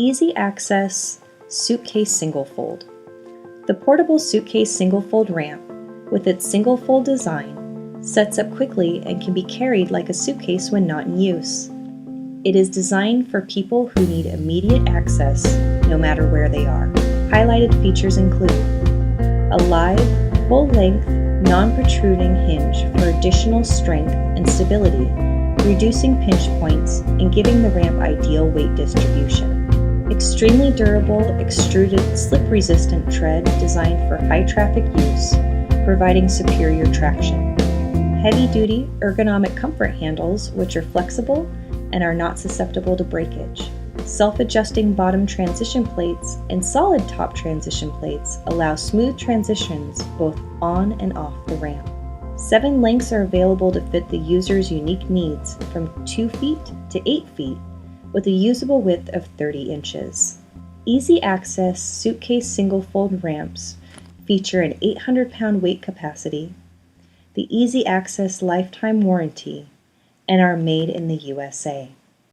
Easy Access Suitcase Singlefold. The portable Suitcase Singlefold Ramp, with its single-fold design, sets up quickly and can be carried like a suitcase when not in use. It is designed for people who need immediate access no matter where they are. Highlighted features include a live, full-length, non-protruding hinge for additional strength and stability, reducing pinch points and giving the ramp ideal weight distribution. Extremely durable, extruded, slip-resistant tread designed for high-traffic use, providing superior traction. Heavy-duty, ergonomic comfort handles which are flexible and are not susceptible to breakage. Self-adjusting bottom transition plates and solid top transition plates allow smooth transitions both on and off the ramp. 7 lengths are available to fit the user's unique needs, from 2 feet to 8 feet, with a usable width of 30 inches. Easy Access Suitcase Singlefold Ramps feature an 800-pound weight capacity, the Easy Access lifetime warranty, and are made in the USA.